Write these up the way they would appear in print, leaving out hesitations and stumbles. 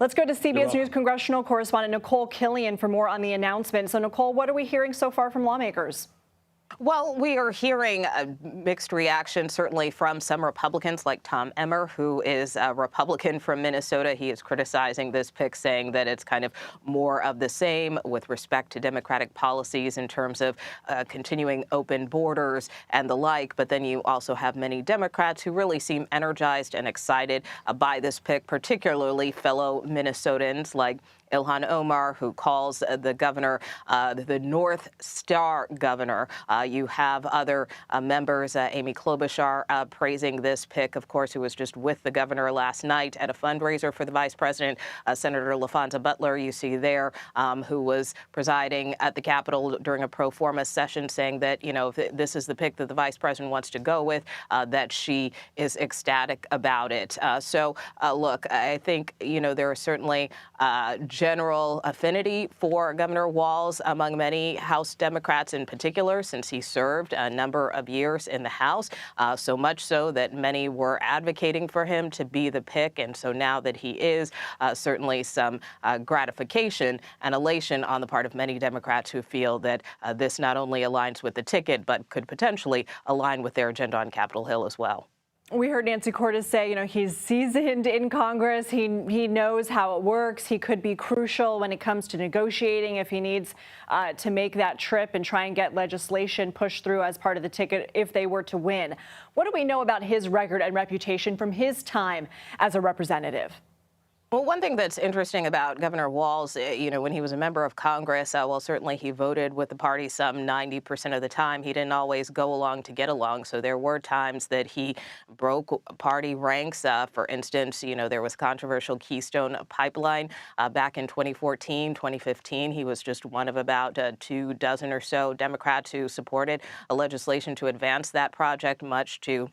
Let's go to CBS News congressional correspondent Nikole Killion for more on the announcement. So, Nikole, what are we hearing so far from lawmakers? Well, we are hearing a mixed reaction, certainly from some Republicans like Tom Emmer, who is a Republican from Minnesota. He is criticizing this pick, saying that it's kind of more of the same with respect to Democratic policies in terms of continuing open borders and the like. But then you also have many Democrats who really seem energized and excited by this pick, particularly fellow Minnesotans like Ilhan Omar, who calls the governor the North Star governor. You have other members, Amy Klobuchar, praising this pick, of course, who was just with the governor last night at a fundraiser for the vice president. Senator LaFonza Butler, you see there, who was presiding at the Capitol during a pro forma session, saying that, you know, if this is the pick that the vice president wants to go with, that she is ecstatic about it. Look, I think, you know, there are certainly general affinity for Governor Walz among many House Democrats in particular, since he served a number of years in the House, so much so that many were advocating for him to be the pick. And so now that he is, certainly some gratification and elation on the part of many Democrats who feel that this not only aligns with the ticket, but could potentially align with their agenda on Capitol Hill as well. We heard Nancy Cordes say, you know, he's seasoned in Congress. He knows how it works. He could be crucial when it comes to negotiating if he needs to make that trip and try and get legislation pushed through as part of the ticket if they were to win. What do we know about his record and reputation from his time as a representative? Well, one thing that's interesting about Governor Walz, you know, when he was a member of Congress, well, certainly he voted with the party some 90% of the time. He didn't always go along to get along. So there were times that he broke party ranks. For instance, you know, there was controversial Keystone Pipeline back in 2014, 2015. He was just one of about 24 or so Democrats who supported a legislation to advance that project, much to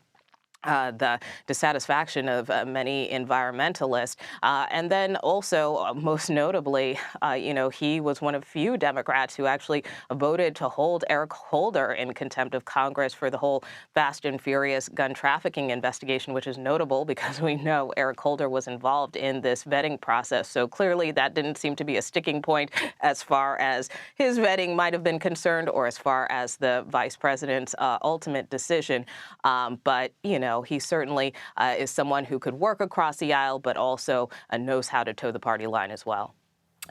the dissatisfaction of many environmentalists. And then also, most notably, you know, he was one of few Democrats who actually voted to hold Eric Holder in contempt of Congress for the whole Fast and Furious gun trafficking investigation, which is notable because we know Eric Holder was involved in this vetting process. So clearly that didn't seem to be a sticking point as far as his vetting might have been concerned or as far as the vice president's ultimate decision. But, you know, he certainly is someone who could work across the aisle, but also knows how to toe the party line as well.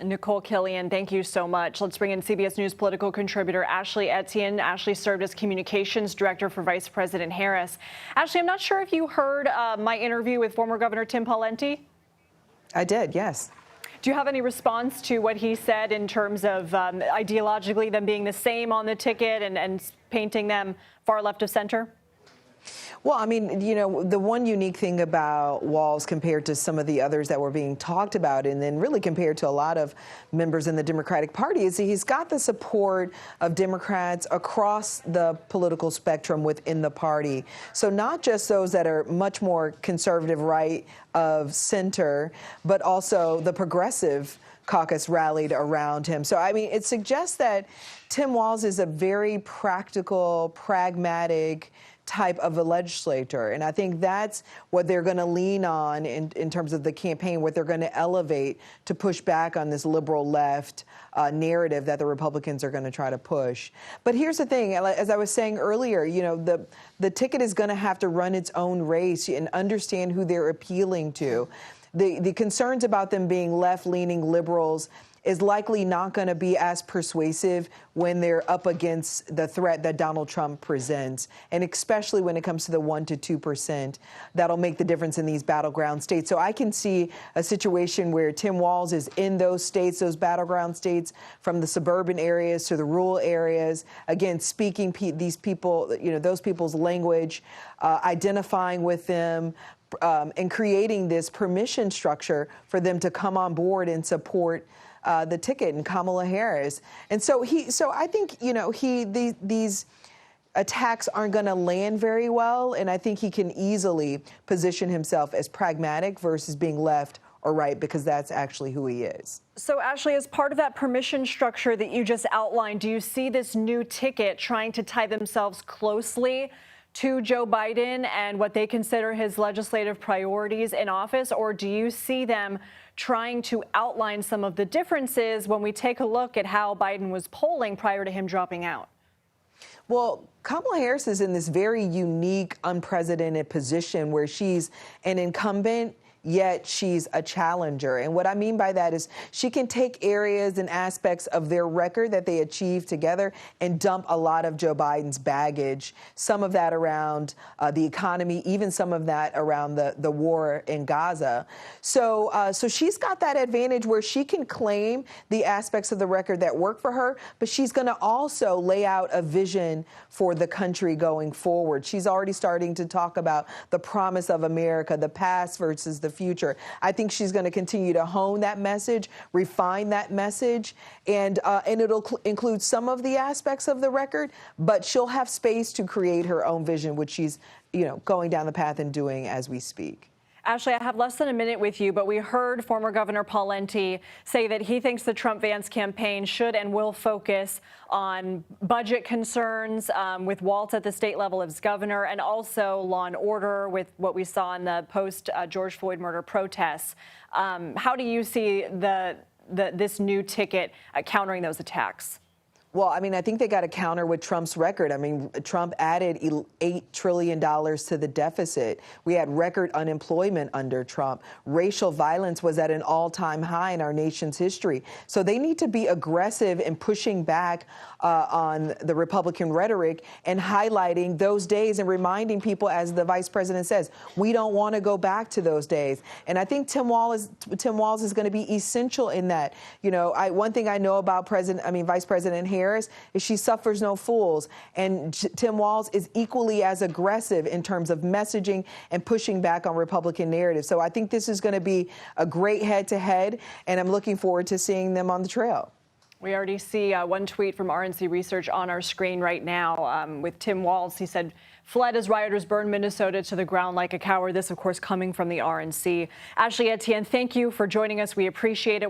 Nikole Killion, thank you so much. Let's bring in CBS News political contributor Ashley Etienne. Ashley served as communications director for Vice President Harris. Ashley, I'm not sure if you heard my interview with former Governor Tim Pawlenty. I did, yes. Do you have any response to what he said in terms of ideologically them being the same on the ticket and painting them far left of center? Well, I mean, you know, the one unique thing about Walz compared to some of the others that were being talked about, and then really compared to a lot of members in the Democratic Party, is he's got the support of Democrats across the political spectrum within the party. So not just those that are much more conservative right of center, but also the progressive caucus rallied around him. So, I mean, it suggests that Tim Walz is a very practical, pragmatic type of a legislator. And I think that's what they're going to lean on in terms of the campaign, what they're going to elevate to push back on this liberal left narrative that the Republicans are going to try to push. But here's the thing, as I was saying earlier, you know, the ticket is going to have to run its own race and understand who they're appealing to. The concerns about them being left-leaning liberals is likely not going to be as persuasive when they're up against the threat that Donald Trump presents, and especially when it comes to the 1% to 2%. That'll make the difference in these battleground states. So I can see a situation where Tim Walz is in those states, those battleground states, from the suburban areas to the rural areas, again, speaking these people, you know, those people's language, identifying with them, and creating this permission structure for them to come on board and support the ticket and Kamala Harris. And so I think, you know, these attacks aren't going to land very well. And I think he can easily position himself as pragmatic versus being left or right, because that's actually who he is. So, Ashley, as part of that permission structure that you just outlined, do you see this new ticket trying to tie themselves closely to Joe Biden and what they consider his legislative priorities in office, or do you see them trying to outline some of the differences when we take a look at how Biden was polling prior to him dropping out? Well, Kamala Harris is in this very unique, unprecedented position where she's an incumbent, yet she's a challenger. And what I mean by that is she can take areas and aspects of their record that they achieved together and dump a lot of Joe Biden's baggage, some of that around the economy, even some of that around the war in Gaza. So she's got that advantage where she can claim the aspects of the record that work for her, but she's going to also lay out a vision for the country going forward. She's already starting to talk about the promise of America, the past versus the future. I think she's going to continue to hone that message, refine that message, and it'll include some of the aspects of the record, but she'll have space to create her own vision, which she's, going down the path and doing as we speak. Ashley, I have less than a minute with you, but we heard former Governor Pawlenty say that he thinks the Trump-Vance campaign should and will focus on budget concerns with Walz at the state level as governor, and also law and order with what we saw in the post-George Floyd murder protests. How do you see this new ticket countering those attacks? Well, I mean, I think they got to counter with Trump's record. I mean, Trump added $8 trillion to the deficit. We had record unemployment under Trump. Racial violence was at an all-time high in our nation's history. So they need to be aggressive in pushing back on the Republican rhetoric and highlighting those days and reminding people, as the vice president says, we don't want to go back to those days. And I think Tim Walz is going to be essential in that. One thing I know about Vice President Harris is she suffers no fools. And Tim Walz is equally as aggressive in terms of messaging and pushing back on Republican narrative. So I think this is going to be a great head-to-head, and I'm looking forward to seeing them on the trail. We already see one tweet from RNC Research on our screen right now with Tim Walz. He said, fled as rioters burned Minnesota to the ground like a coward. This, of course, coming from the RNC. Ashley Etienne, thank you for joining us. We appreciate it.